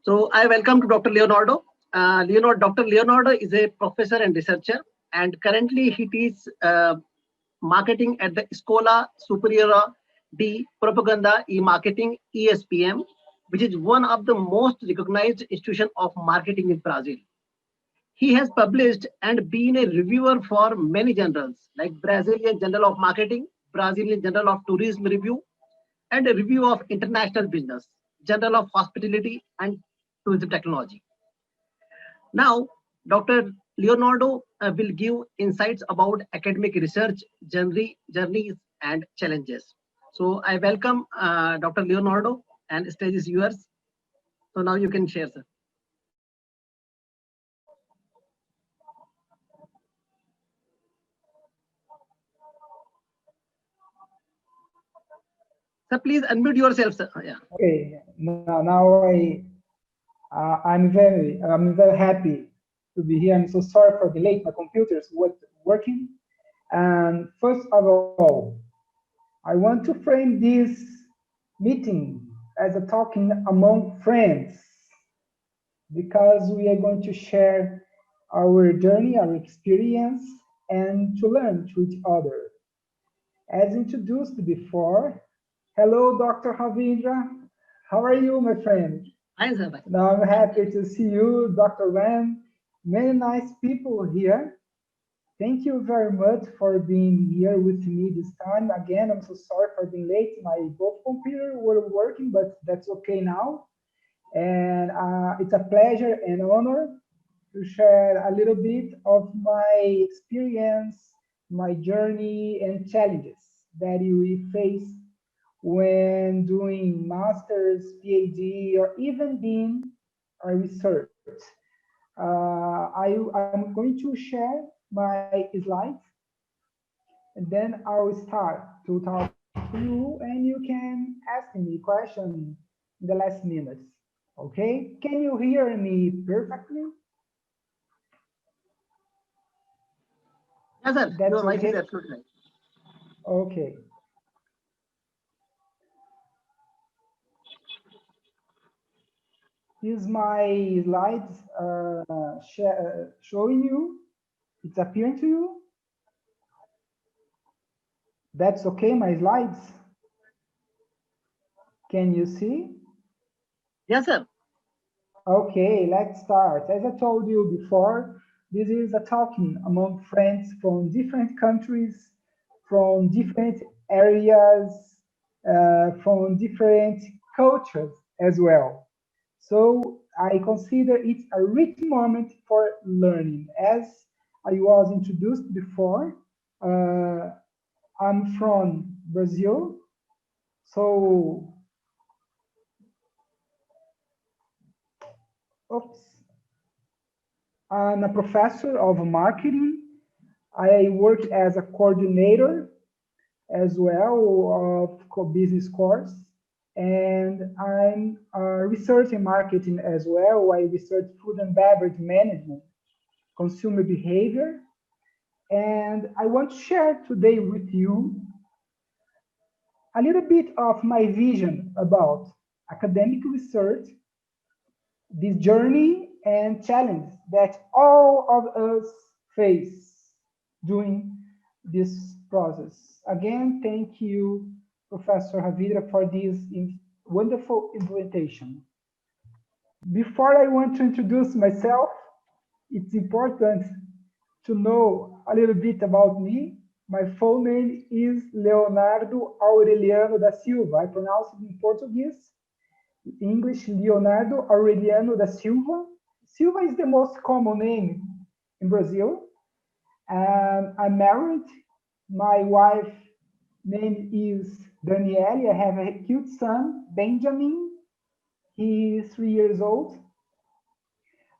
So I welcome to Dr. Leonardo. Dr. Leonardo is a professor and researcher, and currently he teaches marketing at the Escola Superiora de Propaganda e Marketing (ESPM), which is one of the most recognized institutions of marketing in Brazil. He has published and been a reviewer for many journals like Brazilian Journal of Marketing, Brazilian Journal of Tourism Review, and a review of international business, Journal of Hospitality and Tourism Technology. Now, Dr. Leonardo will give insights about academic research, journeys, and challenges. So I welcome Dr. Leonardo, and stage is yours. So now you can share, sir. Sir, please unmute yourself, sir. Yeah. Okay, now I'm very happy to be here. I'm so sorry for the late. My computer's working. And first of all, I want to frame this meeting as a talking among friends because we are going to share our journey, our experience, and to learn to each other. As introduced before, hello, Dr. Ravindra. How are you, my friend? Hi, sir. Now I'm happy to see you, Dr. Ram. Many nice people here. Thank you very much for being here with me this time. Again, I'm so sorry for being late. My both computers were working, but that's okay now. And it's a pleasure and honor to share a little bit of my experience, my journey, and challenges that we face when doing master's, PhD, or even being a research. I'm going to share my slides, and then I'll start to talk to you, and you can ask me questions in the last minutes. Okay? Can you hear me perfectly? Yes, sir. That's Your voice is okay? absolutely right. Okay. Is my slides showing you? It's appearing to you? That's okay, my slides? Can you see? Yes, sir. Okay, let's start. As I told you before, this is a talking among friends from different countries, from different areas, from different cultures as well. So I consider it a rich moment for learning. As I was introduced before, uh, I'm from Brazil. So, oops, I'm a professor of marketing. I work as a coordinator as well of business course. And I'm researching marketing as well. I research food and beverage management, consumer behavior. And I want to share today with you a little bit of my vision about academic research, this journey and challenge that all of us face during this process. Again, thank you, Professor Javidra, for this wonderful invitation. Before I want to introduce myself, it's important to know a little bit about me. My full name is Leonardo Aureliano da Silva. I pronounce it in Portuguese. English, Leonardo Aureliano da Silva. Silva is the most common name in Brazil. I'm married. My wife name is Daniele. I have a cute son, Benjamin. He is 3 years old.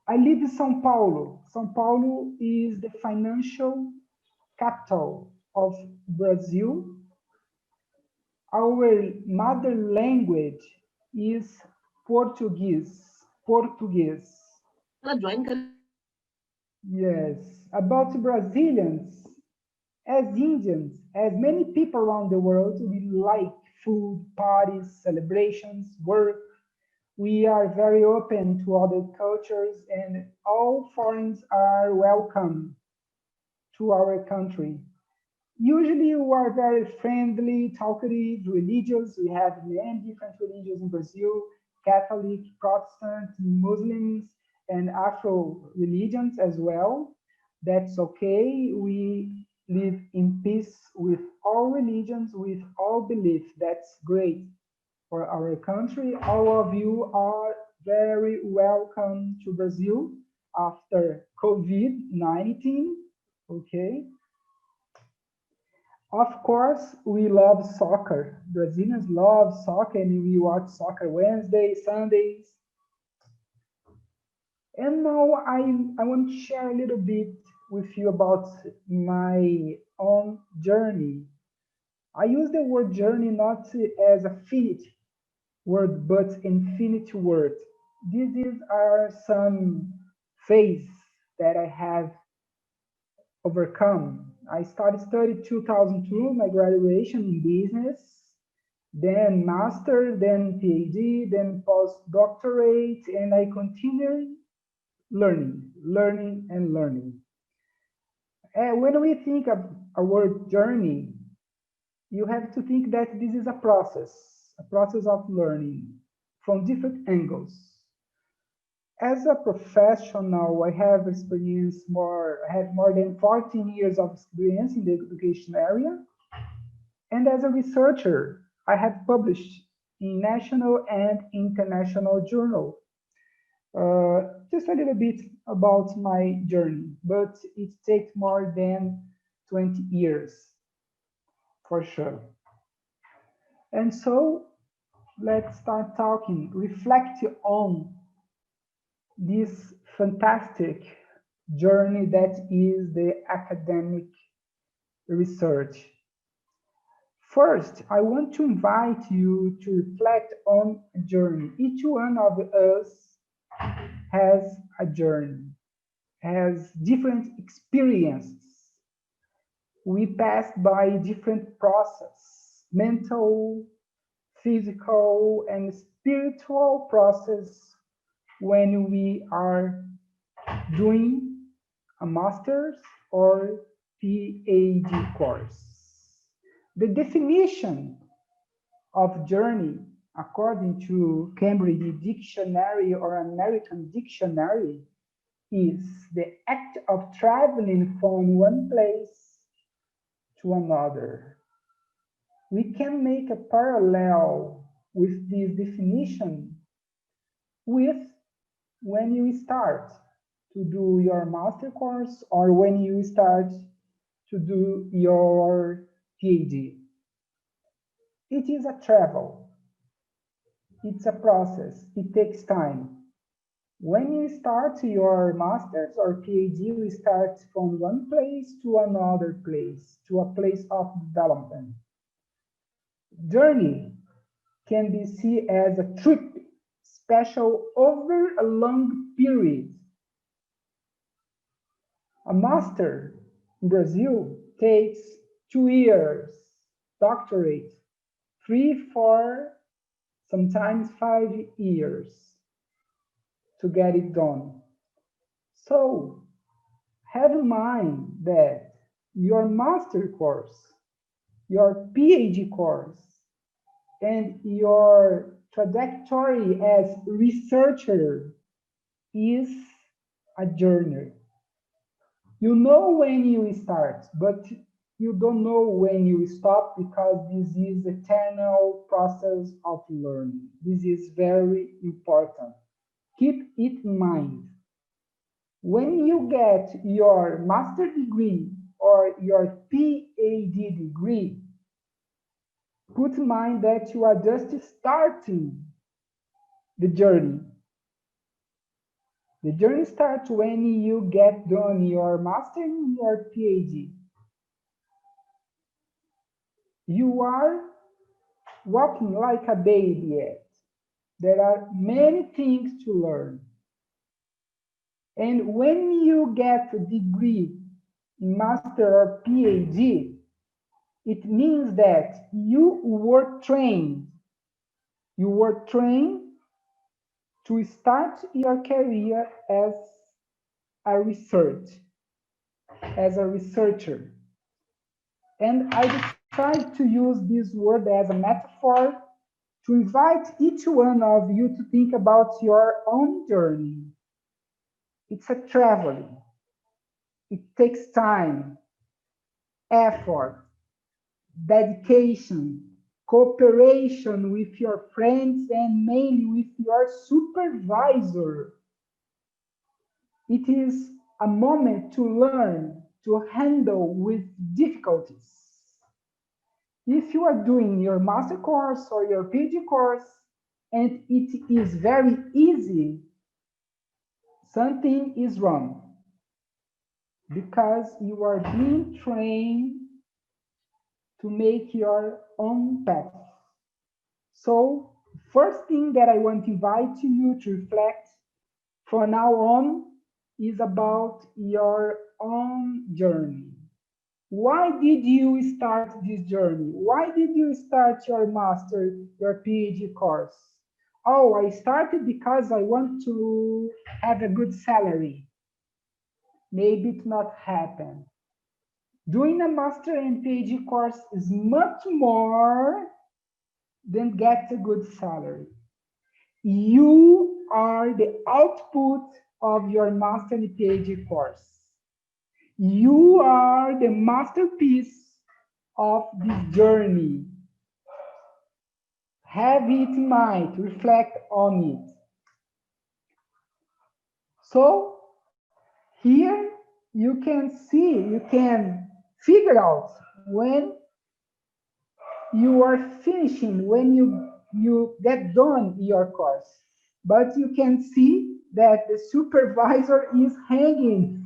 I live in São Paulo. São Paulo is the financial capital of Brazil. Our mother language is Portuguese. Portuguese. Yes. About Brazilians, as Indians, as many people around the world, we like food, parties, celebrations, work. We are very open to other cultures, and all foreigners are welcome to our country. Usually, we are very friendly, talkative, religious. We have many different religions in Brazil: Catholic, Protestant, Muslims, and Afro religions as well. That's okay. We live in peace with all religions, with all beliefs. That's great for our country. All of you are very welcome to Brazil after COVID-19. Okay. Of course, we love soccer. Brazilians love soccer, and we watch soccer Wednesdays, Sundays. And now I want to share a little bit with you about my own journey. I use the word journey not as a finite word, but infinite word. These are some phases that I have overcome. I started study 2002, my graduation in business, then master, then PhD, then postdoctorate, and I continued learning, and learning. And when we think of a word journey, you have to think that this is a process of learning from different angles. As a professional, I have more than 14 years of experience in the education area. And as a researcher, I have published in national and international journals. Just a little bit about my journey, but it takes more than 20 years for sure. And so let's start talking, reflect on this fantastic journey that is the academic research. First, I want to invite you to reflect on a journey. Each one of us has a journey, has different experiences. We pass by different process, mental, physical, and spiritual process when we are doing a master's or PhD course. The definition of journey, according to Cambridge Dictionary or American Dictionary, is the act of traveling from one place to another. We can make a parallel with this definition with when you start to do your master course or when you start to do your PhD. It is a travel. It's a process. It takes time. When you start your master's or PhD, you start from one place to another place, to a place of development. Journey can be seen as a trip, special over a long period. A master in Brazil takes 2 years, doctorate, 3, 4, sometimes 5 years to get it done. So have in mind that your master course, your PhD course, and your trajectory as researcher is a journey. You know when you start, but you don't know when you stop because this is eternal process of learning. This is very important. Keep it in mind. When you get your master degree or your PhD degree, put in mind that you are just starting the journey. The journey starts when you get done your master and your PhD. You are walking like a baby yet. There are many things to learn. And when you get a degree, master or PhD, it means that you were trained. You were trained to start your career a research, as a researcher. And I decided to use this word as a metaphor to invite each one of you to think about your own journey. It's a traveling. It takes time, effort, dedication, cooperation with your friends, and mainly with your supervisor. It is a moment to learn to handle with difficulties. If you are doing your master course or your PhD course and it is very easy, something is wrong because you are being trained to make your own path. So, first thing that I want to invite you to reflect from now on is about your own journey. Why did you start this journey? Why did you start your master, your PhD course? Oh, I started because I want to have a good salary. Maybe it not happen. Doing a master and PhD course is much more than get a good salary. You are the output of your master and PhD course. You are the masterpiece of this journey. Have it in mind, reflect on it. So here you can see, you can figure out when you are finishing, when you get done your course. But you can see that the supervisor is hanging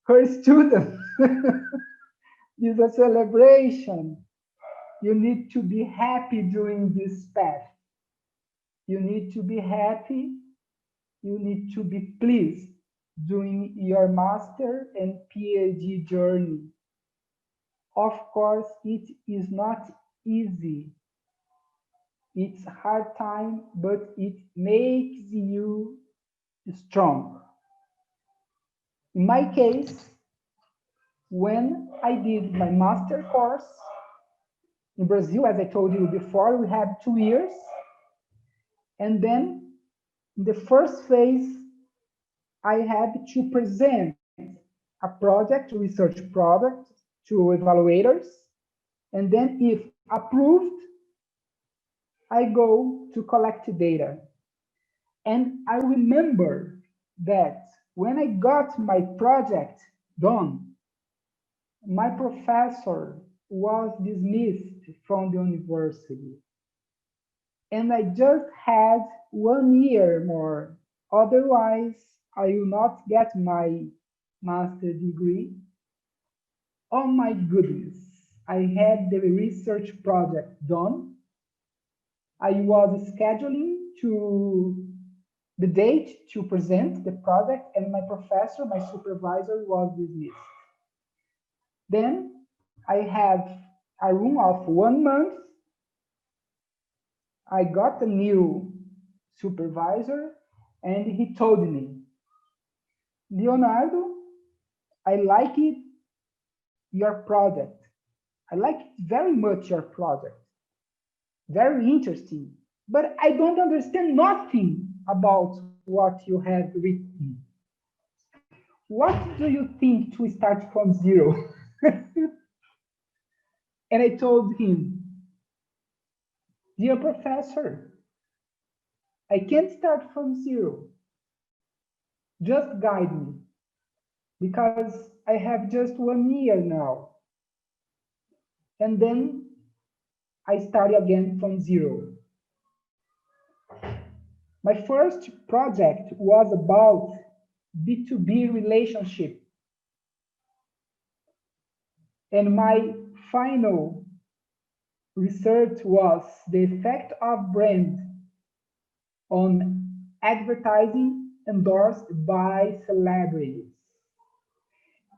her student. It's a celebration. You need to be happy during this path. You need to be happy. You need to be pleased during your master and PhD journey. Of course, it is not easy. It's a hard time, but it makes you strong. In my case, when I did my master course in Brazil, as I told you before, we had 2 years. And then in the first phase, I had to present a project, a research product to evaluators. And then if approved, I go to collect data. And I remember that when I got my project done, my professor was dismissed from the university. And I just had 1 year more. Otherwise, I will not get my master degree. Oh my goodness. I had the research project done. I was scheduling to the date to present the project, and my professor, my supervisor, was dismissed. Then I have a room of 1 month. I got a new supervisor, and he told me, Leonardo, I like it, your project. I like very much your project. Very interesting. But I don't understand nothing about what you have written. What do you think to start from zero? And I told him, dear professor, I can't start from zero. Just guide me, because I have just 1 year now. And then I start again from zero. My first project was about B2B relationship. And my final research was the effect of brand on advertising endorsed by celebrities.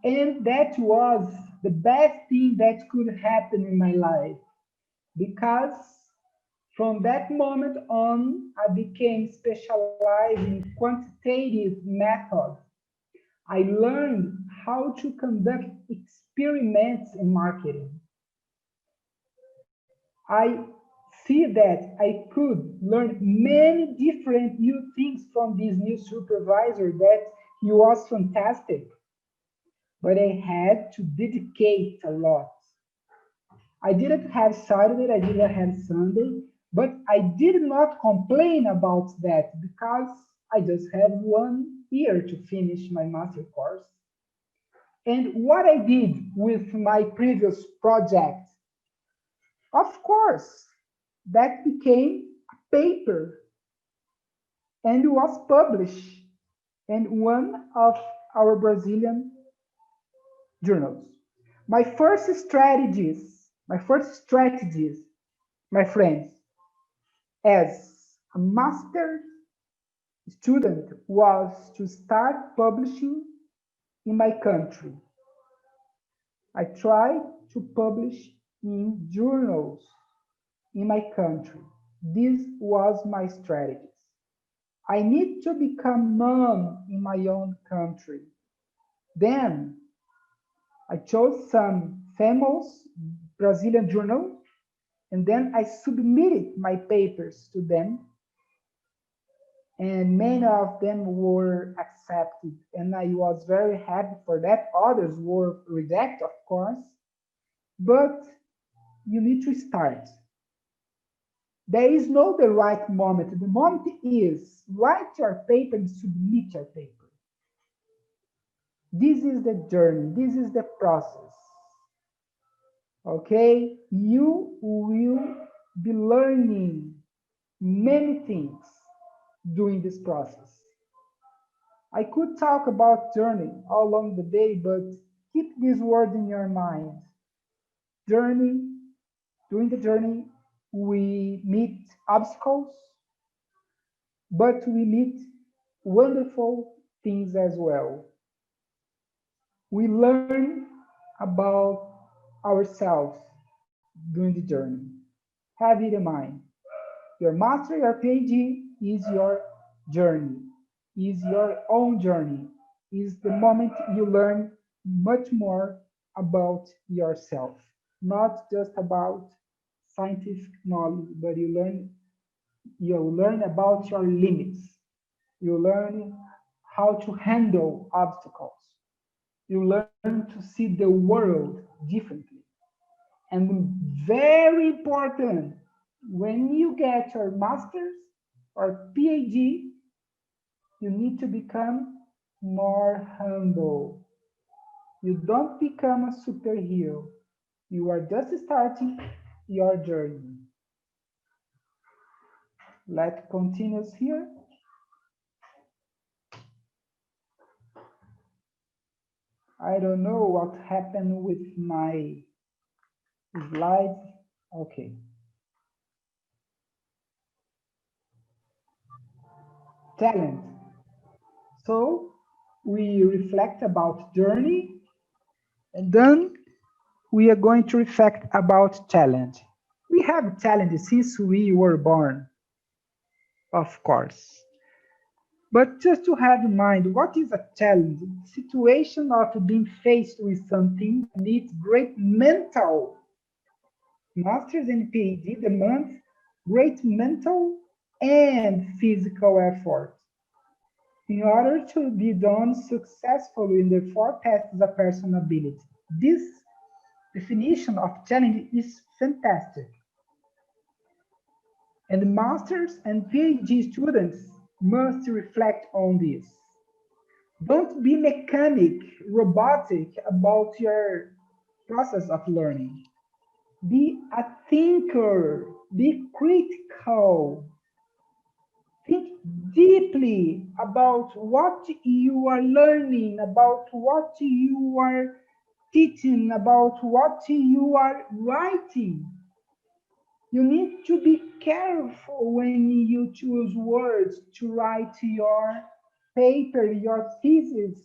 And that was the best thing that could happen in my life, because From that moment on, I became specialized in quantitative methods. I learned how to conduct experiments in marketing. I see that I could learn many different new things from this new supervisor that he was fantastic, but I had to dedicate a lot. I didn't have Saturday, I didn't have Sunday, but I did not complain about that because I just have 1 year to finish my master course. And what I did with my previous project, of course, that became a paper and was published in one of our Brazilian journals. My first strategies, my friends, as a master student was to start publishing in my country. I tried to publish in journals in my country. This was my strategy. I need to become known in my own country. Then I chose some famous Brazilian journal and then I submitted my papers to them and many of them were accepted and I was very happy for that. Others were rejected, of course, but you need to start. There is no the right moment. The moment is write your paper and submit your paper. This is the journey. This is the process. Okay? You will be learning many things during this process. I could talk about journey all along the day, but keep this word in your mind. Journey, during the journey, we meet obstacles, but we meet wonderful things as well. We learn about ourselves during the journey. Have it in mind. Your master, your PhD is your journey, is your own journey, is the moment you learn much more about yourself, not just about scientific knowledge, but you learn about your limits. You learn how to handle obstacles. You learn to see the world differently. And very important, when you get your master's or PhD, you need to become more humble. You don't become a superhero. You are just starting your journey. Let's continue here. I don't know what happened with my slides. Okay. Talent. So we reflect about journey and then we are going to reflect about talent. We have talent since we were born, of course. But just to have in mind, what is a challenge? The situation of being faced with something that needs great mental, masters and PhD demands great mental and physical effort in order to be done successfully in the four paths of personality. This definition of challenge is fantastic. And masters and PhD students must reflect on this. Don't be mechanic, robotic about your process of learning. Be a thinker, be critical, think deeply about what you are learning, about what you are teaching, about what you are writing. You need to be careful when you choose words to write your paper, your thesis.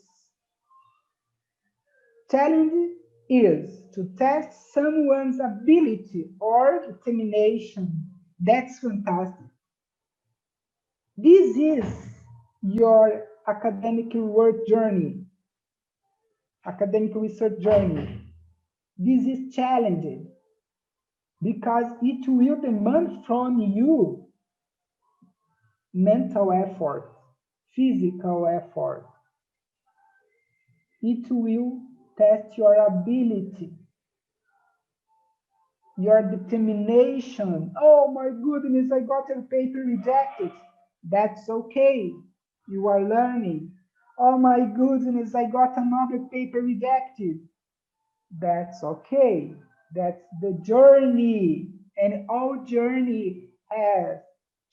Challenge is to test someone's ability or determination That's fantastic. This is your academic work journey, academic research journey. This is challenging because it will demand from you mental effort, physical effort. It will test your ability, your determination. Oh my goodness, I got a paper rejected. That's okay. You are learning. Oh my goodness, I got another paper rejected. That's okay. That's the journey. And all journey has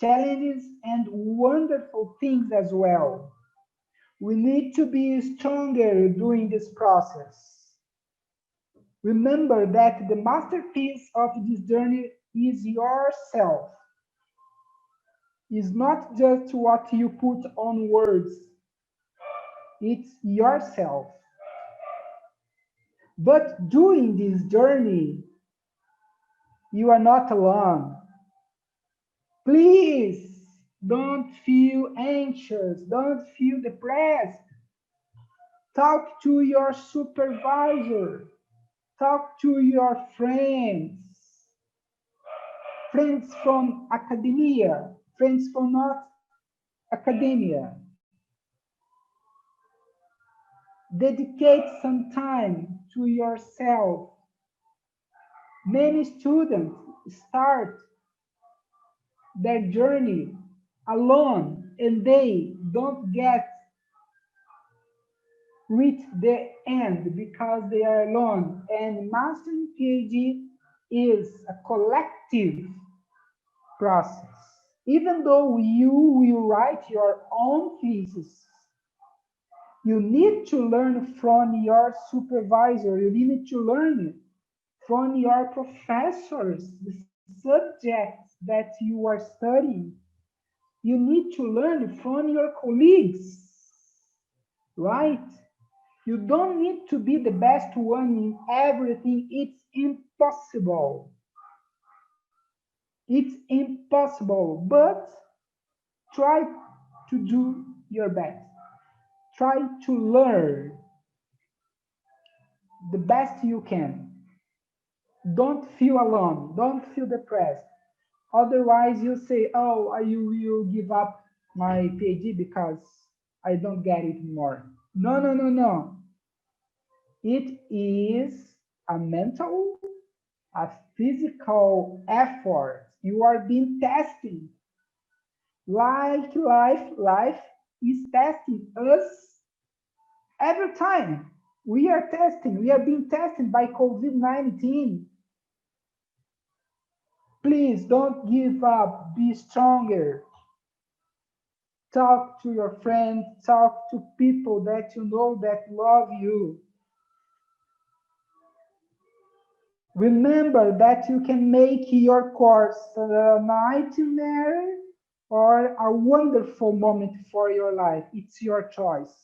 challenges and wonderful things as well. We need to be stronger during this process. Remember that the masterpiece of this journey is yourself. It's not just what you put on words. It's yourself. But during this journey, you are not alone. Please don't feel anxious. Don't feel depressed. Talk to your supervisor. Talk to your friends. Friends from academia. Friends from not academia. Dedicate some time to yourself. Many students start their journey alone and they don't get reach the end because they are alone. And mastering PhD is a collective process. Even though you will write your own thesis, you need to learn from your supervisor. You need to learn from your professors, the subjects that you are studying. You need to learn from your colleagues, right? You don't need to be the best one in everything. It's impossible. It's impossible, but try to do your best. Try to learn the best you can. Don't feel alone. Don't feel depressed. Otherwise, you say, oh, I will give up my PhD because I don't get it anymore. No, no, no, no. It is a mental, a physical effort. You are being tested. Like life is testing us every time. We are testing. We are being tested by COVID-19. Please don't give up. Be stronger. Talk to your friends. Talk to people that you know that love you. Remember that you can make your course a nightmare or a wonderful moment for your life. It's your choice.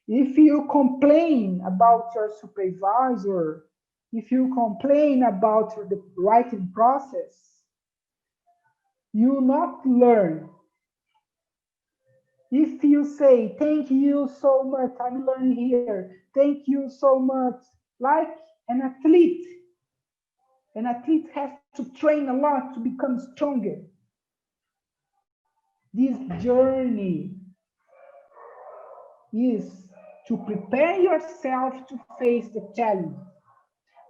If you complain about your supervisor, if you complain about the writing process, you will not learn. If you say, thank you so much, I'm learning here, thank you so much, like an athlete has to train a lot to become stronger. This journey is to prepare yourself to face the challenge.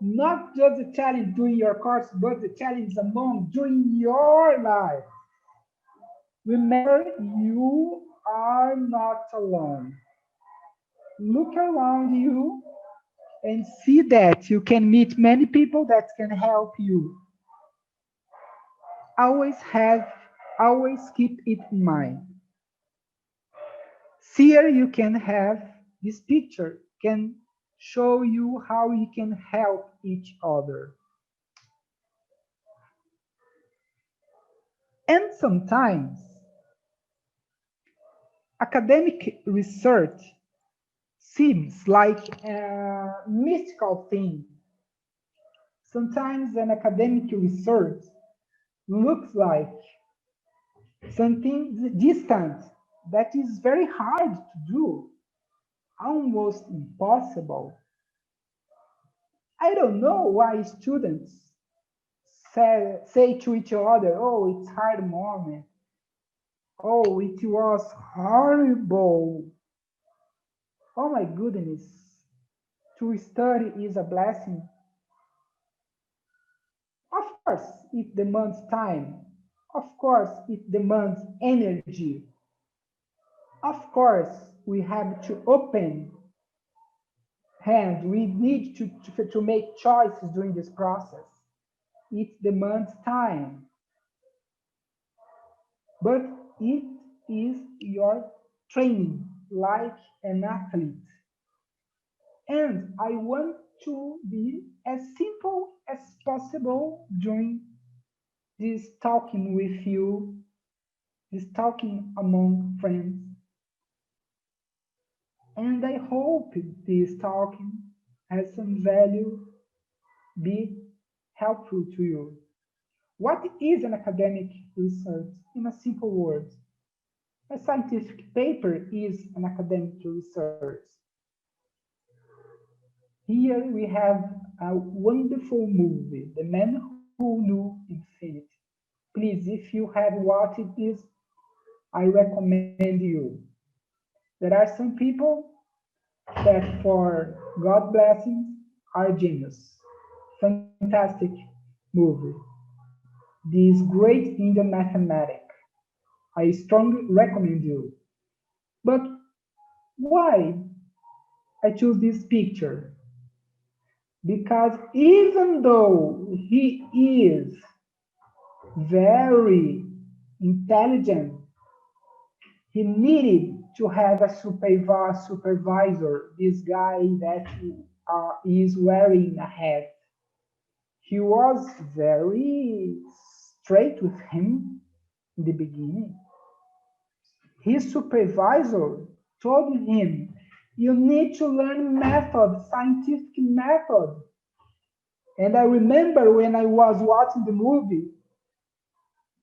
Not just the challenge during your course, but the challenge among during your life. Remember, you are not alone. Look around you and see that you can meet many people that can help you. Always keep it in mind. Here you can have this picture, can show you how you can help each other. And sometimes academic research seems like a mystical thing. Sometimes an academic research looks like something distant that is very hard to do, almost impossible. I don't know why students say to each other, oh, it's hard moment. Oh, it was horrible. Oh my goodness. To study is a blessing. Of course, it demands time. Of course, it demands energy. Of course, we have to open hands. We need to make choices during this process. It demands time, but it is your training like an athlete. And I want to be as simple as possible during this talking with you, this talking among friends. And I hope this talking has some value, be helpful to you. What is an academic research? In a simple word, a scientific paper is an academic research. Here we have a wonderful movie, The Man Who Knew Infinity. Please, if you have watched this, I recommend you. There are some people that, for God blessings, are genius. Fantastic movie. This great Indian mathematic. I strongly recommend you. But why I choose this picture? Because even though he is very intelligent, he needed to have a supervisor, this guy that is wearing a hat. He was very straight with him in the beginning. His supervisor told him, you need to learn method, scientific method. And I remember when I was watching the movie,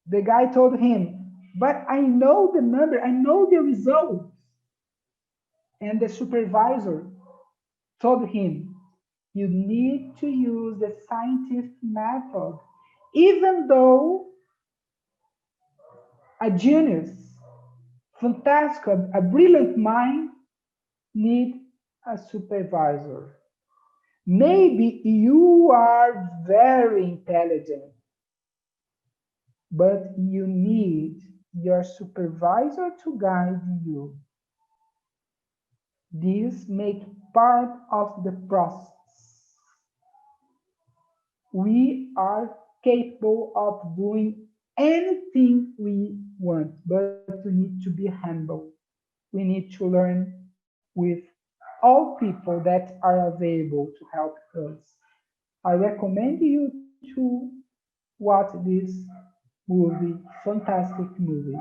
the guy told him, but I know the number, I know the results. And the supervisor told him, you need to use the scientific method, even though a genius, fantastic, a brilliant mind need a supervisor. Maybe you are very intelligent, but you need your supervisor to guide you. This makes part of the process. We are capable of doing anything we want, but we need to be humble. We need to learn with all people that are available to help us. I recommend you to watch this movie, fantastic movie.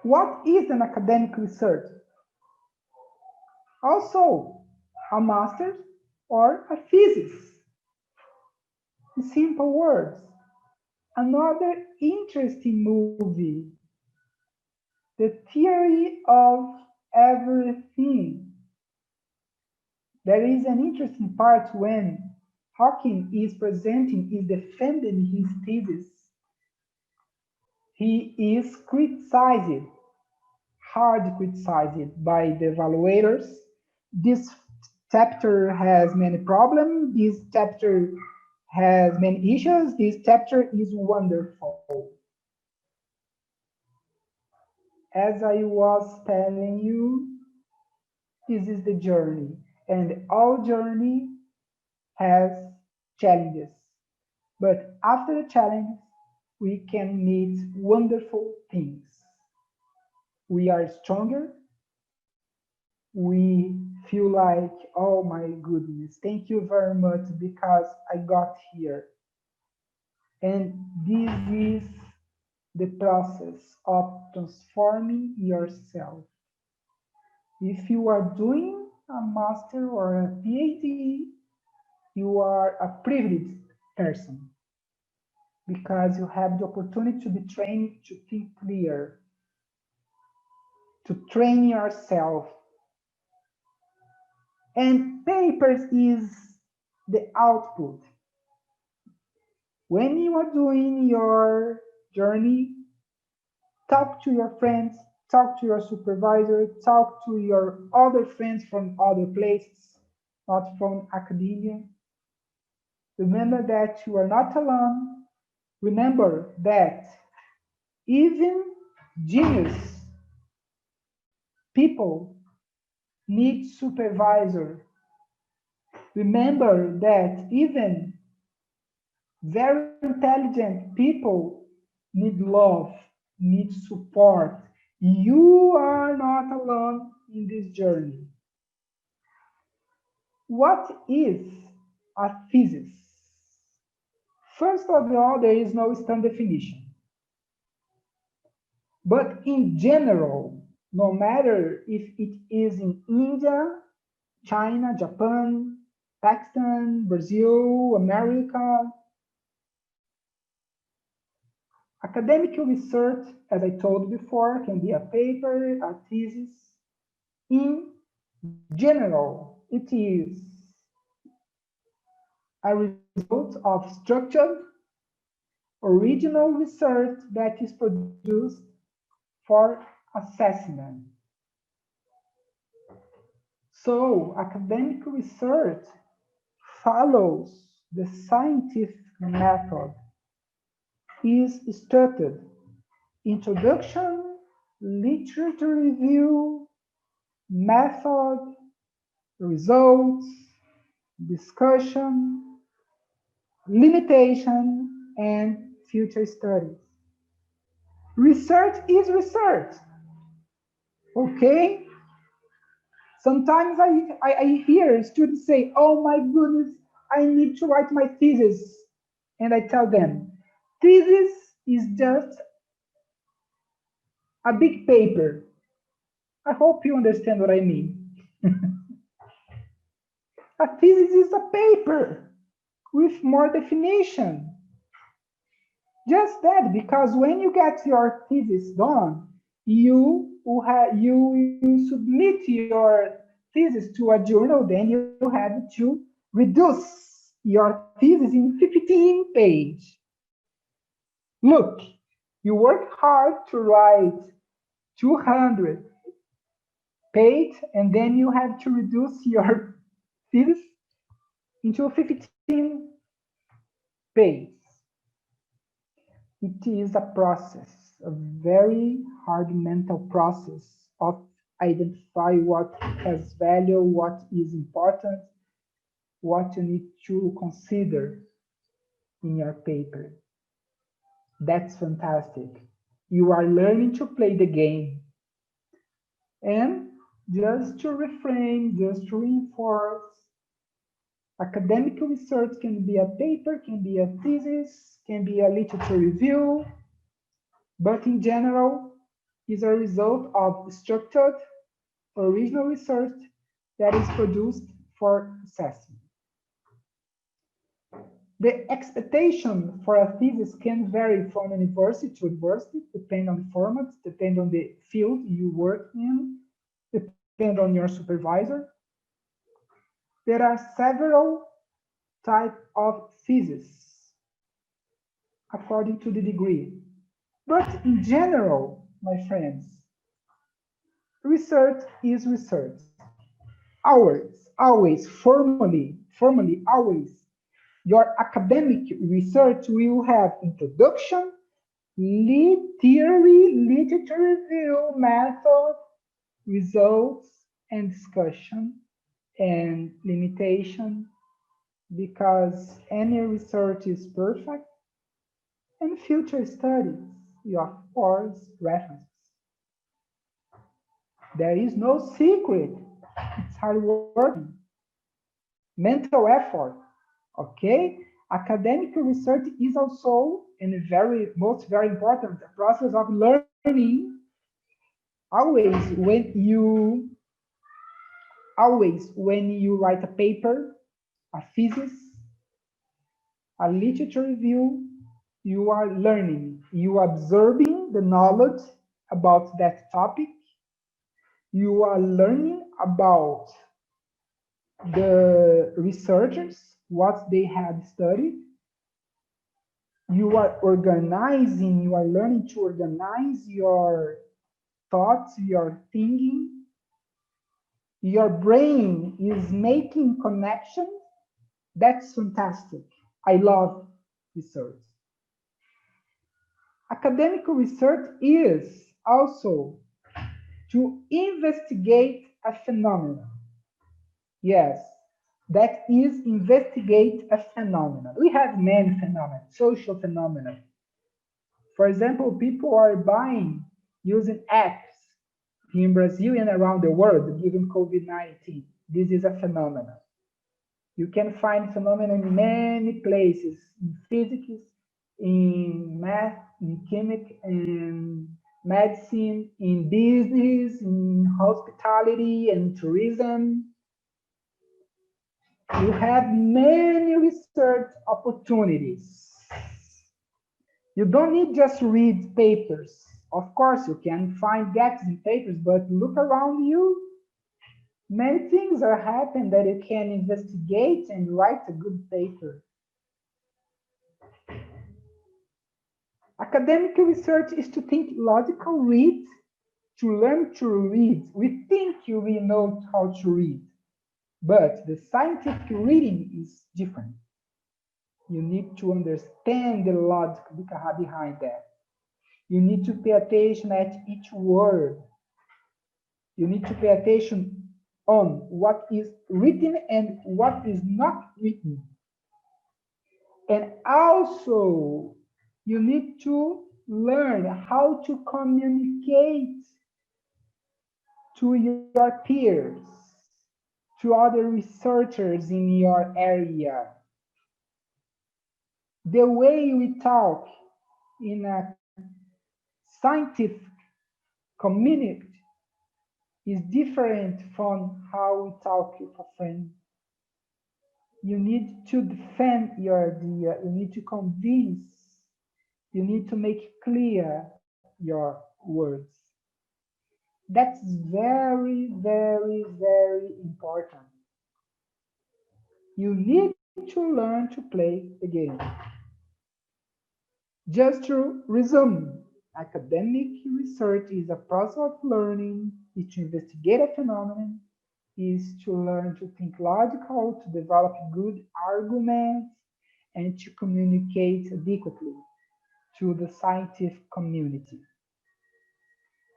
What is an academic research? Also, a master's or a thesis. In simple words, another interesting movie, The Theory of Everything. There is an interesting part when Hawking is presenting, is defending his thesis. He is criticized, hard criticized by the evaluators. This chapter has many problems. This chapter has many issues. This chapter is wonderful. As I was telling you, this is the journey, and all journey has challenges. But after the challenge, we can meet wonderful things. We are stronger. We feel like, oh my goodness, thank you very much because I got here. And this is the process of transforming yourself. If you are doing a master or a PhD, you are a privileged person because you have the opportunity to be trained to think clear, to train yourself. And papers is the output. When you are doing your journey, talk to your friends, talk to your supervisor, talk to your other friends from other places, not from academia. Remember that you are not alone. Remember that even genius people need supervisor. Remember that even very intelligent people need love, need support. You are not alone in this journey. What is a thesis? First of all, there is no standard definition. But in general, no matter if it is in India, China, Japan, Pakistan, Brazil, America, academic research, as I told before, can be a paper, a thesis. In general, it is a result of structured, original research that is produced for assessment. So, academic research follows the scientific method, is structured: introduction, literature review, method, results, discussion, limitation, and future studies. Research is research, okay? Sometimes I hear students say, oh my goodness, I need to write my thesis. And I tell them, thesis is just a big paper. I hope you understand what I mean. A thesis is a paper with more definition. Just that, because when you get your thesis done, you submit your thesis to a journal, then you have to reduce your thesis in 15 pages. Look, you work hard to write 200 pages, and then you have to reduce your thesis into 15 pages. It is a process, a very hard mental process of identify what has value, what is important, what you need to consider in your paper. That's fantastic. You are learning to play the game. And just to reframe, just to reinforce, academic research can be a paper, can be a thesis, can be a literature review, but in general, is a result of structured, original research that is produced for assessment. The expectation for a thesis can vary from university to university, depending on the formats, depending on the field you work in, depend on your supervisor. There are several types of thesis according to the degree. But in general, my friends, research is research. Always, formally, always. Your academic research will have introduction, literature review, method, results, and discussion, and limitation, because any research is perfect, and future studies, of course, references. There is no secret. It's hard work, mental effort, okay? Academic research is also, and very important, the process of learning. Always when you write a paper, a thesis, A literature review, you are learning, you are absorbing the knowledge about that topic, you are learning about the researchers, what they have studied, you are organizing, you are learning to organize your thoughts, your thinking, your brain is making connections. That's fantastic. I love research. Academic research is also to investigate a phenomenon. Yes, that is investigate a phenomenon. We have many phenomena, social phenomena. For example, people are buying using apps in Brazil and around the world given COVID-19. This is a phenomenon. You can find phenomena in many places, in physics, in math, in chemic, in medicine, in business, in hospitality and tourism. You have many research opportunities. You don't need just read papers. Of course, you can find gaps in papers, but look around you. Many things are happening that you can investigate and write a good paper. Academic research is to think logical, read, to learn to read. We think we know how to read, but the scientific reading is different. You need to understand the logic behind that. You need to pay attention at each word. You need to pay attention on what is written and what is not written. And also, you need to learn how to communicate to your peers, to other researchers in your area. The way we talk in a scientific community is different from how we talk with a friend. You need to defend your idea, you need to convince, you need to make clear your words. That's very, very, very important. You need to learn to play the game. Just to resume, academic research is a process of learning, is to investigate a phenomenon, is to learn to think logical, to develop good arguments, and to communicate adequately to the scientific community.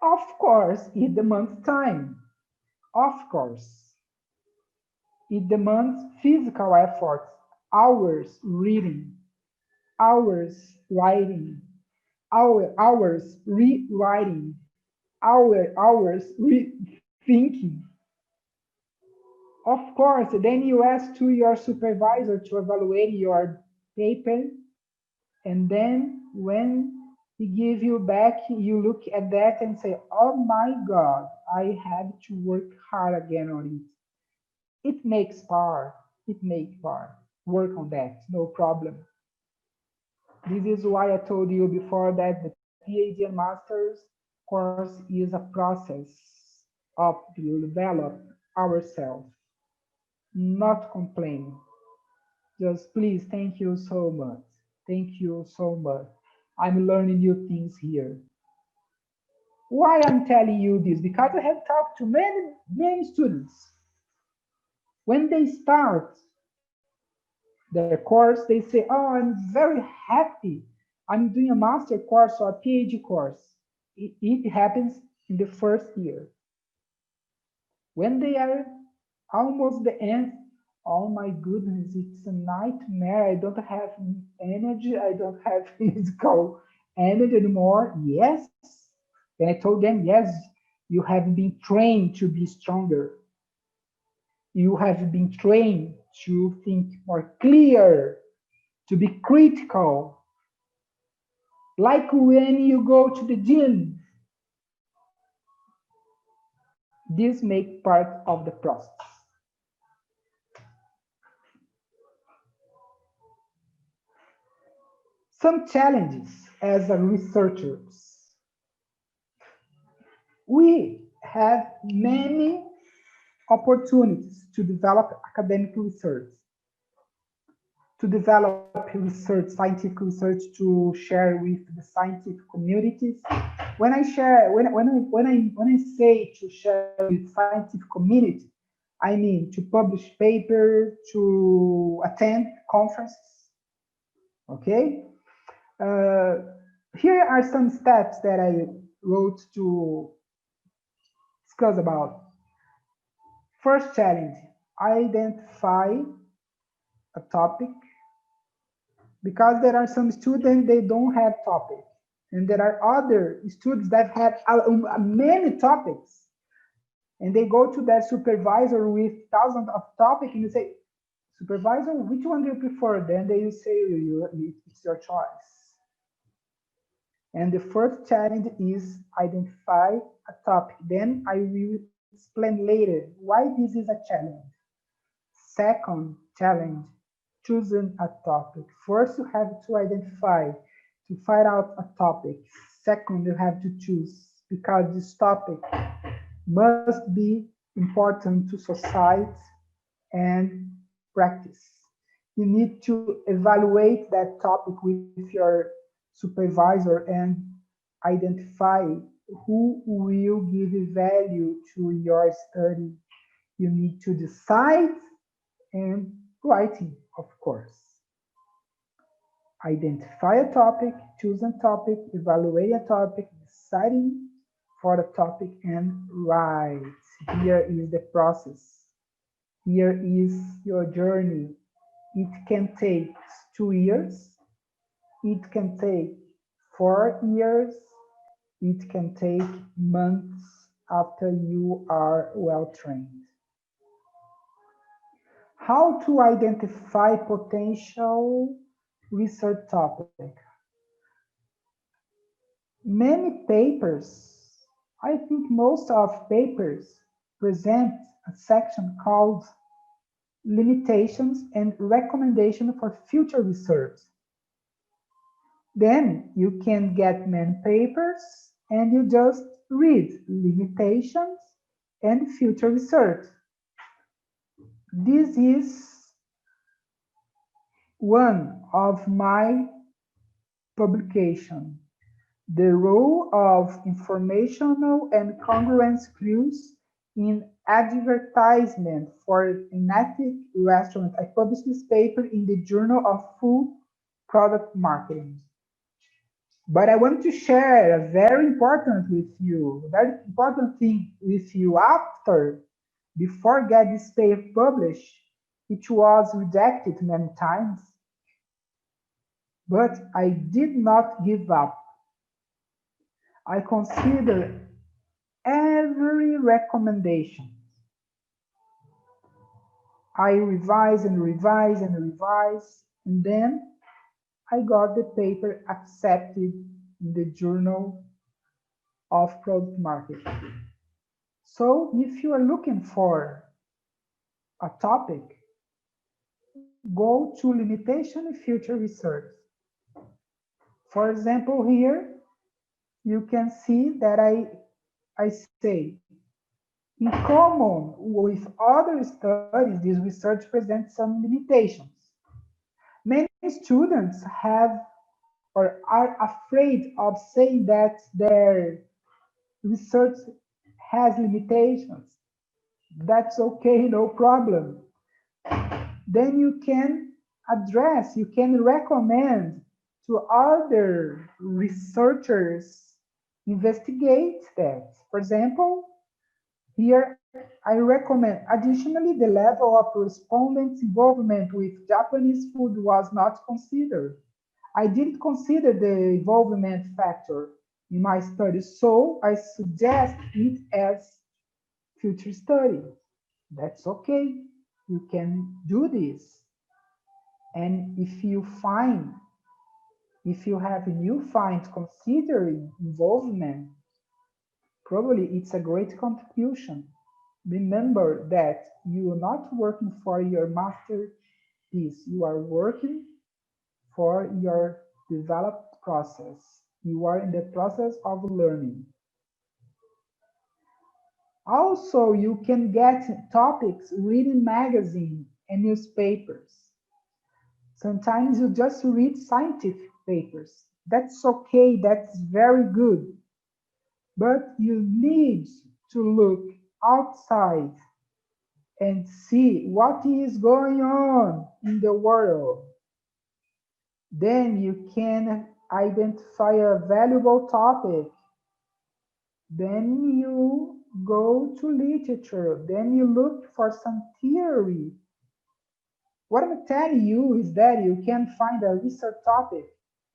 Of course, it demands time. Of course, it demands physical efforts, hours reading, hours writing, hours rewriting, hours rethinking. Of course, then you ask to your supervisor to evaluate your paper, and then when he gives you back, you look at that and say, oh my God, I had to work hard again on it. It makes part, it makes part. Work on that, no problem. This is why I told you before that the PhD and Master's course is a process of develop ourselves, not complain. Just please, thank you so much. Thank you so much. I'm learning new things here. Why I'm telling you this? Because I have talked to many students. When they start their course, they say, oh, I'm very happy. I'm doing a master course or a PhD course. It happens in the first year. When they are almost the end, oh my goodness, it's a nightmare. I don't have energy. I don't have physical energy anymore. Yes. And I told them, yes, you have been trained to be stronger. You have been trained to think more clear, to be critical. Like when you go to the gym, this makes part of the process. Some challenges as a researchers. We have many opportunities to develop academic research, to develop research, scientific research to share with the scientific communities. When I share, when I say to share with scientific community, I mean to publish papers, to attend conferences. Okay. Uh, Here are some steps that I wrote to discuss about. First challenge: identify a topic, because there are some students they don't have topic, and there are other students that have many topics, and they go to their supervisor with thousands of topics, and you say, supervisor, which one do you prefer? Then they say, it's your choice. And the first challenge is identify a topic. Then I will explain later why this is a challenge. Second challenge, choosing a topic. First, you have to identify, to find out a topic. Second, you have to choose, because this topic must be important to society and practice. You need to evaluate that topic with your supervisor and identify who will give value to your study. You need to decide and writing, of course. Identify a topic, choose a topic, evaluate a topic, deciding for the topic, and write. Here is the process. Here is your journey. It can take 2 years. It can take 4 years. It can take months after you are well trained. How to identify potential research topic. Many papers, I think most of papers, present a section called limitations and recommendation for future research. Then you can get many papers and you just read limitations and future research. This is one of my publication. The role of informational and congruence clues in advertisement for an ethic restaurant. I published this paper in the Journal of Food Product Marketing. But I want to share a very important with you, very important thing with you after, before get this paper published. It was rejected many times, but I did not give up. I consider every recommendation. I revise and revise and revise, and then I got the paper accepted in the Journal of Product Marketing. So if you are looking for a topic, go to limitation and future research. For example, here you can see that I say, in common with other studies, this research presents some limitations. Many students have or are afraid of saying that their research has limitations. That's okay, no problem. Then you can address, you can recommend to other researchers investigate that. For example, here I recommend, additionally, the level of respondents' involvement with Japanese food was not considered. I didn't consider the involvement factor in my study, so I suggest it as future study. That's okay. You can do this. And if you find, if you have new finds considering involvement, probably it's a great contribution. Remember that you are not working for your masterpiece, you are working for your developed process. You are in the process of learning. Also, you can get topics reading magazine and newspapers. Sometimes you just read scientific papers. That's okay, that's very good. But you need to look outside and see what is going on in the world. Then you can identify a valuable topic. Then you go to literature. Then you look for some theory. What I'm telling you is that you can find a research topic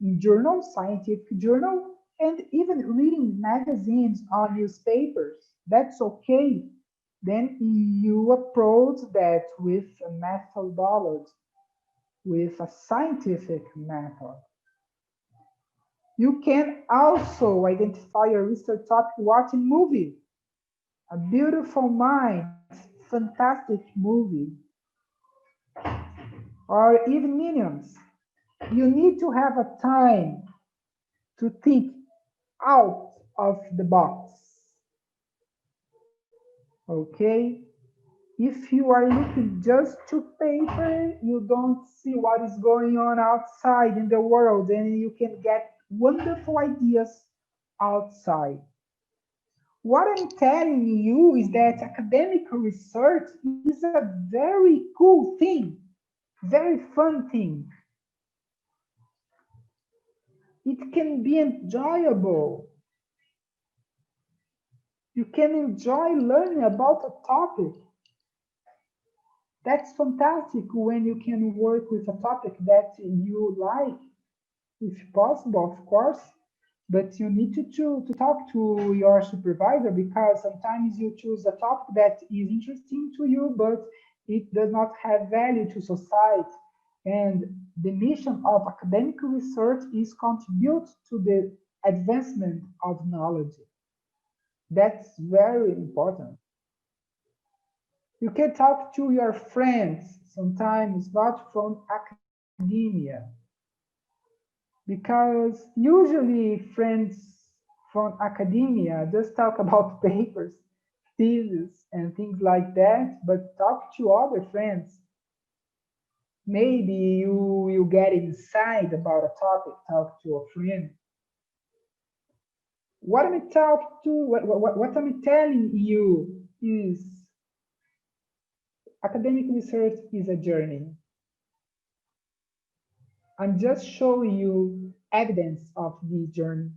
in journal, scientific journal, and even reading magazines or newspapers. That's okay. Then you approach that with a methodology, with a scientific method. You can also identify a research topic watching movie. A Beautiful Mind, fantastic movie, or even Minions. You need to have a time to think out of the box. Okay? If you are looking just to paper, you don't see what is going on outside in the world, and you can get wonderful ideas outside. What I'm telling you is that academic research is a very cool thing, very fun thing. It can be enjoyable. You can enjoy learning about a topic. That's fantastic when you can work with a topic that you like, if possible, of course. But you need to talk to your supervisor because sometimes you choose a topic that is interesting to you, but it does not have value to society. And the mission of academic research is contribute to the advancement of knowledge. That's very important. You can talk to your friends, sometimes not from academia, because usually friends from academia just talk about papers, thesis, and things like that, but talk to other friends. Maybe you get inside about a topic, talk to a friend. What I'm telling you is academic research is a journey. I'm just showing you evidence of this journey.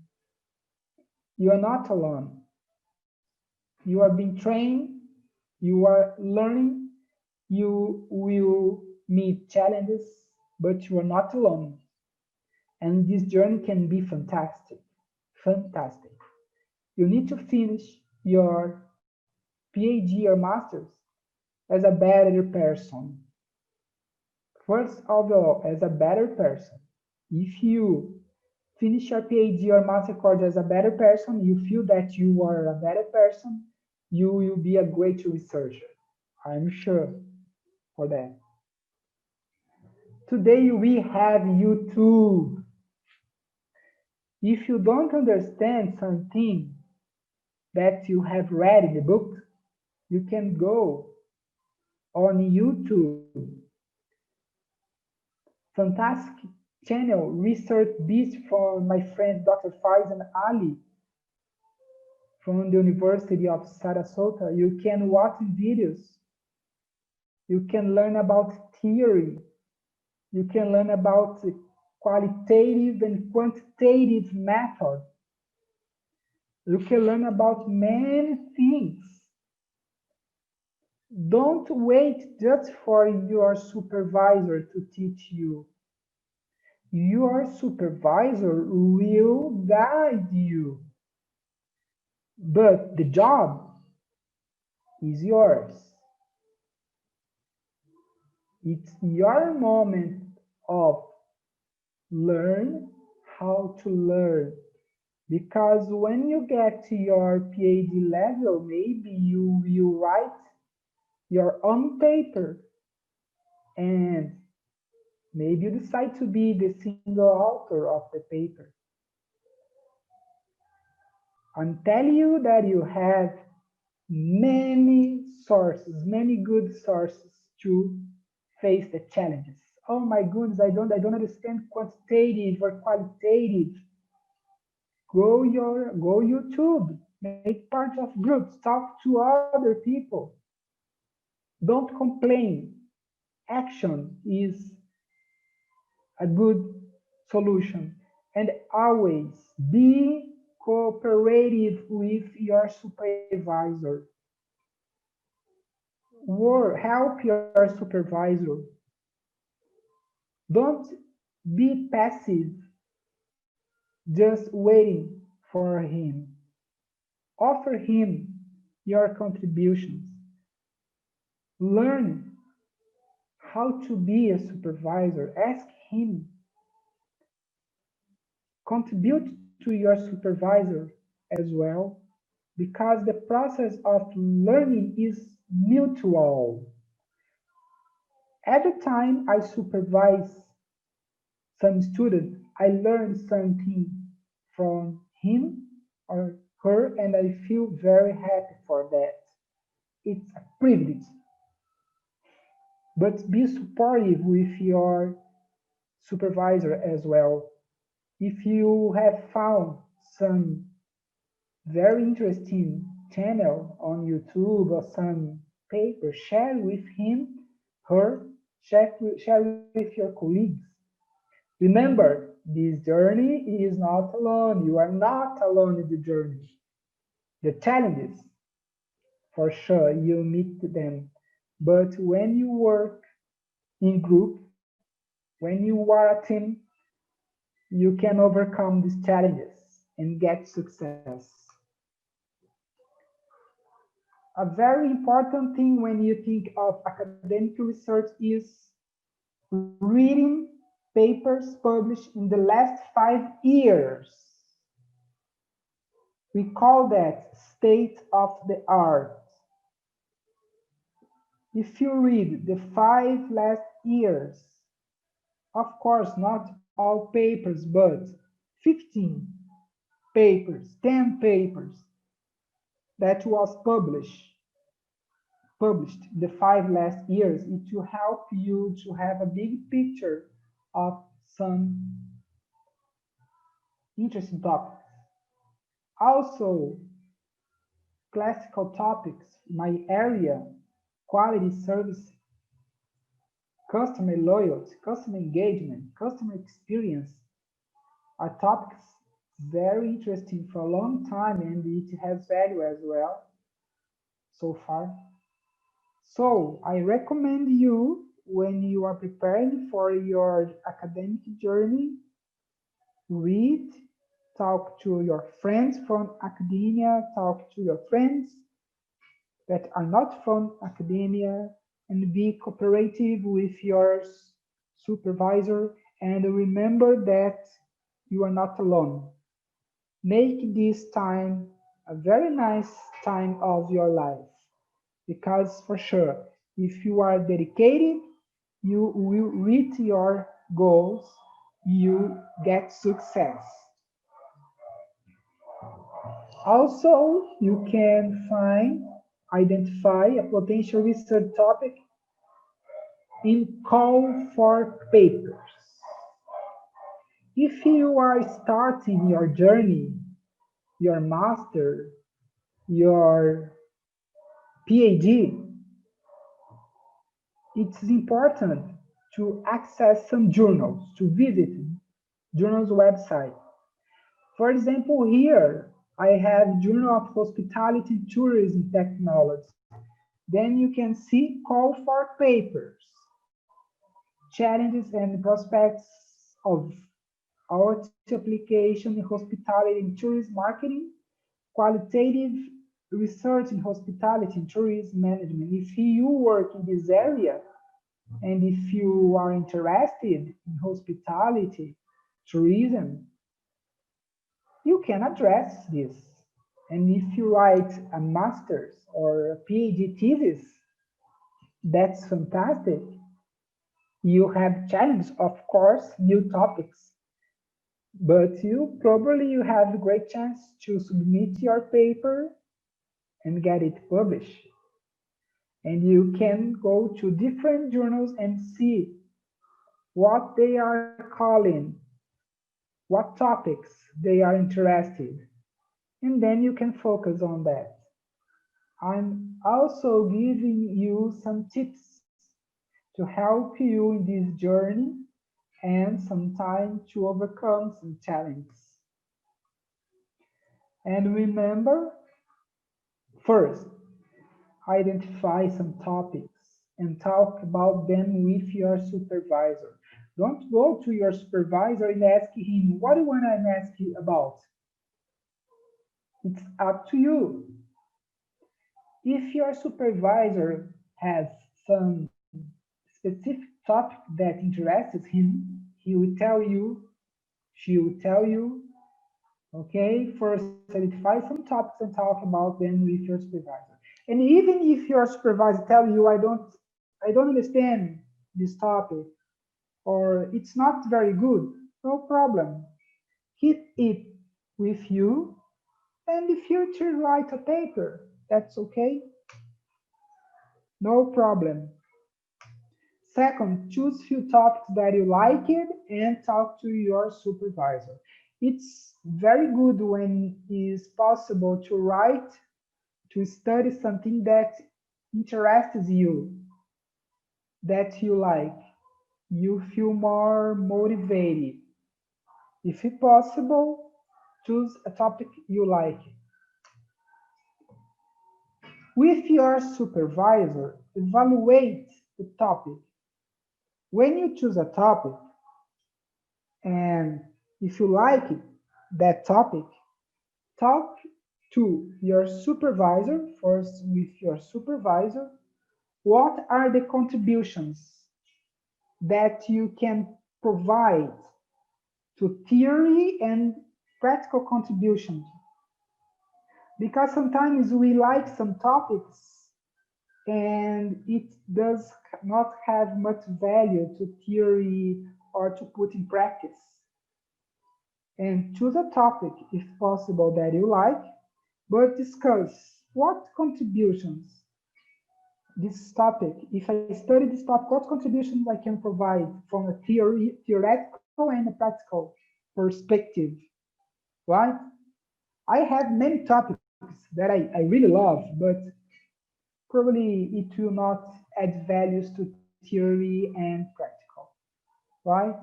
You are not alone. You are being trained, you are learning, you will meet challenges, but you are not alone. And this journey can be fantastic. Fantastic. You need to finish your PhD or master's as a better person. First of all, as a better person. If you finish your PhD or master course as a better person, you feel that you are a better person, you will be a great researcher. I'm sure for that. Today we have YouTube. If you don't understand something that you have read in the book, you can go on YouTube. Fantastic channel, Research Beast from my friend Dr. Faizan Ali from the University of Sarasota. You can watch videos. You can learn about theory. You can learn about qualitative and quantitative method. You can learn about many things. Don't wait just for your supervisor to teach you. Your supervisor will guide you. But the job is yours. It's your moment of learn how to learn. Because when you get to your PhD level, maybe you will write your own paper and Maybe you decide to be the single author of the paper. I'm telling you that you have many sources, many good sources to face the challenges. Oh my goodness, I don't understand quantitative or qualitative. Go YouTube, make part of groups, talk to other people. Don't complain. Action is a good solution. And always be cooperative with your supervisor. Help your supervisor. Don't be passive, just waiting for him. Offer him your contributions. Learn how to be a supervisor. Ask him. Contribute to your supervisor as well, because the process of learning is mutual. Every time I supervise some student, I learn something from him or her, and I feel very happy for that. It's a privilege. But be supportive with your supervisor as well. If you have found some very interesting channel on YouTube or some paper, share with him, her, share with your colleagues. Remember, this journey is not alone. You are not alone in the journey. The challenges, for sure, you meet them. But when you work in group, when you are a team, you can overcome these challenges and get success. A very important thing when you think of academic research is reading papers published in the last 5 years. We call that state of the art. If you read the 5 last years, of course, not all papers, but 15 papers, 10 papers that was published the 5 last years, it will help you to have a big picture of some interesting topics. Also, classical topics, my area, quality service, customer loyalty, customer engagement, customer experience are topics very interesting for a long time, and it has value as well so far. So I recommend you, when you are preparing for your academic journey, read, talk to your friends from academia, talk to your friends that are not from academia, and be cooperative with your supervisor, and remember that you are not alone. Make this time a very nice time of your life, because for sure, if you are dedicated, you will reach your goals, you get success. Also, you can identify a potential research topic in call for papers. If you are starting your journey, your master, your PhD, it's important to access some journals, to visit journals website. For example, here I have Journal of Hospitality Tourism Technology. Then you can see call for papers, challenges and prospects of our application in hospitality and tourism marketing, qualitative research in hospitality and tourism management. If you work in this area, and if you are interested in hospitality, tourism, you can address this. And if you write a master's or a PhD thesis, that's fantastic. You have challenges, of course, new topics, but you have a great chance to submit your paper and get it published. And you can go to different journals and see what they are calling, what topics they are interested, and then you can focus on that. I'm also giving you some tips to help you in this journey and some time to overcome some challenges. And remember, first, identify some topics and talk about them with your supervisor. Don't go to your supervisor and ask him, what do you want to ask you about? It's up to you. If your supervisor has some specific topic that interests him, he will tell you, she will tell you, okay, first identify some topics and talk about them with your supervisor. And even if your supervisor tell you, I don't understand this topic, or it's not very good, no problem. Keep it with you, and in the future write a paper. That's okay, no problem. Second, choose few topics that you like it and talk to your supervisor. It's very good when it is possible to write, to study something that interests you, that you like. You feel more motivated. If it's possible, choose a topic you like. With your supervisor, evaluate the topic. When you choose a topic, and if you like it, that topic, talk to your supervisor, first with your supervisor, what are the contributions that you can provide to theory and practical contributions. Because sometimes we like some topics and it does not have much value to theory or to put in practice. And choose a topic, if possible, that you like, but discuss what contributions this topic, if I study this topic, what contributions I can provide from a theoretical and a practical perspective, right? I have many topics that I really love, but probably it will not add values to theory and practical, right?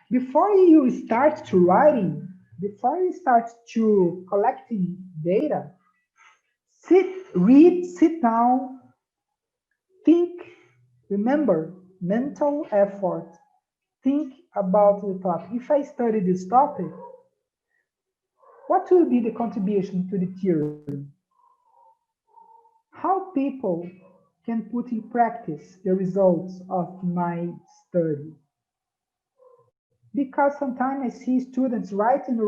Before you start to writing, before you start to collecting data, sit down, think, remember, mental effort. Think about the topic. If I study this topic, what will be the contribution to the theory? How people can put in practice the results of my study? Because sometimes I see students writing,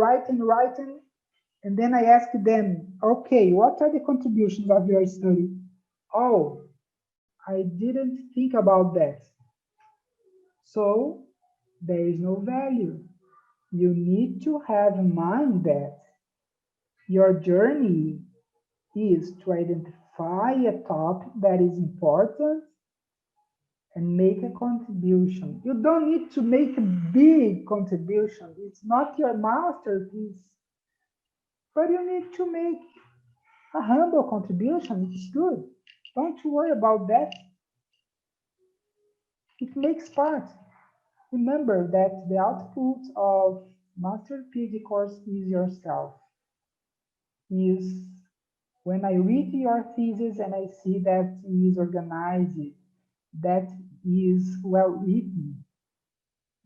and then I ask them, okay, what are the contributions of your study? Oh, I didn't think about that. So there is no value. You need to have in mind that your journey is to identify a topic that is important and make a contribution. You don't need to make a big contribution. It's not your masterpiece, but you need to make a humble contribution. It's good. Don't worry about that. It makes part. Remember that the output of Master PhD course is yourself. Is when I read your thesis and I see that it is organized, that is well written,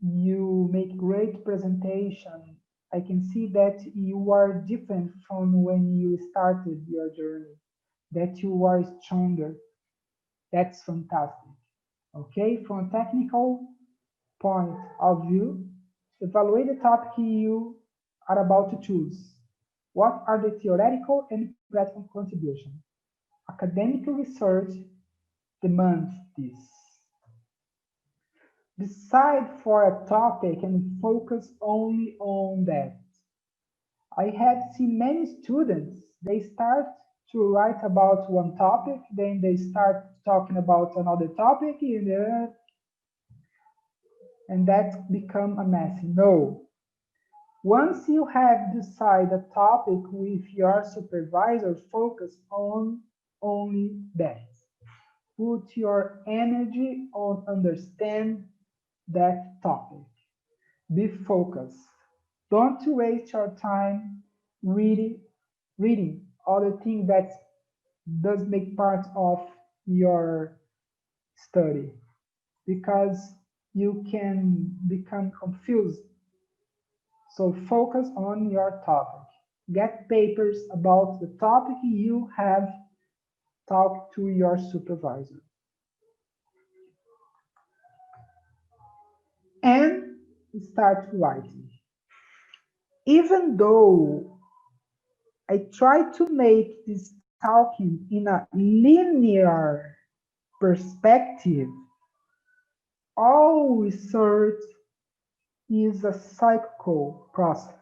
you make great presentation. I can see that you are different from when you started your journey, that you are stronger. That's fantastic. Okay, from a technical point of view, evaluate the topic you are about to choose. What are the theoretical and practical contributions? Academic research demands this. decide for a topic and focus only on that. I have seen many students, they start to write about one topic, then they start talking about another topic, and that become a mess. No. Once you have decided a topic with your supervisor, focus on only that. Put your energy on understand that topic. Be focused. Don't waste your time reading, reading other things that does make part of your study because you can become confused. So focus on your topic. Get papers about the topic you have talked to your supervisor. And start writing. Even though I try to make this talking in a linear perspective, all research is a cyclical process.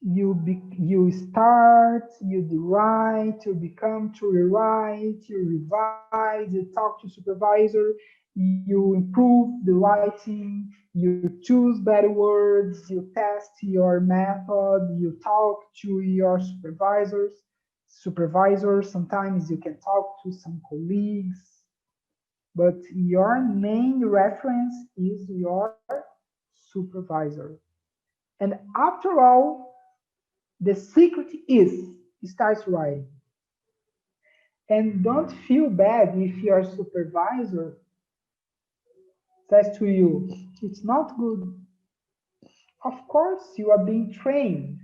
You start, you write, you become to rewrite, you revise, you talk to supervisor, you improve the writing, you choose better words, you test your method, you talk to your supervisors. Sometimes you can talk to some colleagues, but your main reference is your supervisor. And after all, the secret is start writing. And don't feel bad if your supervisor says to you, it's not good. Of course, you are being trained.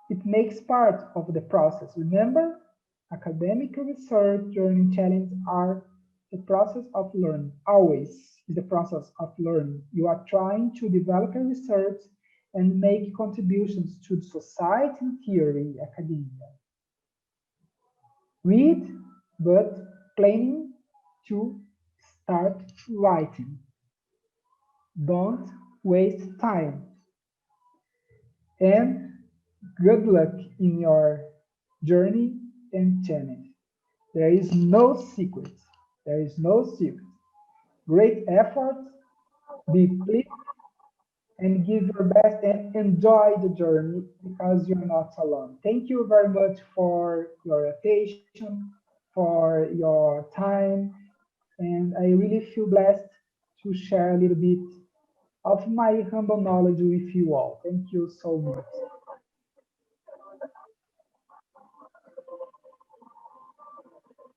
It makes part of the process. Remember, academic research during challenge are the process of learning. Always is the process of learning. You are trying to develop a research and make contributions to society and theory, academia. Read, but planning to start writing. Don't waste time. And good luck in your journey and challenge. There is no secret. There is no secret. Great effort, be pleased, and give your best and enjoy the journey because you're not alone. Thank you very much for your attention, for your time, and I really feel blessed to share a little bit of my humble knowledge with you all. Thank you so much.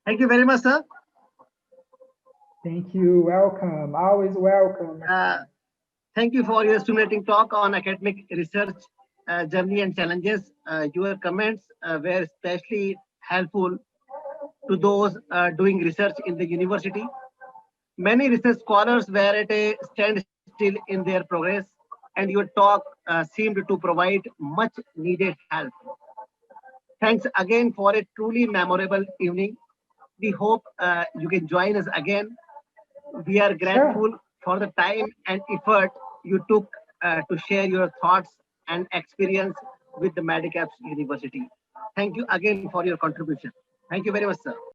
Thank you very much, sir. Thank you. Welcome. Always welcome. Uh, Thank you for your stimulating talk on academic research journey and challenges. Your comments were especially helpful to those doing research in the university. Many research scholars were at a standstill in their progress, and your talk seemed to provide much needed help. Thanks again for a truly memorable evening. We hope you can join us again. We are Sure. grateful for the time and effort you took to share your thoughts and experience with the Medicaps University. Thank you again for your contribution. Thank you very much, sir.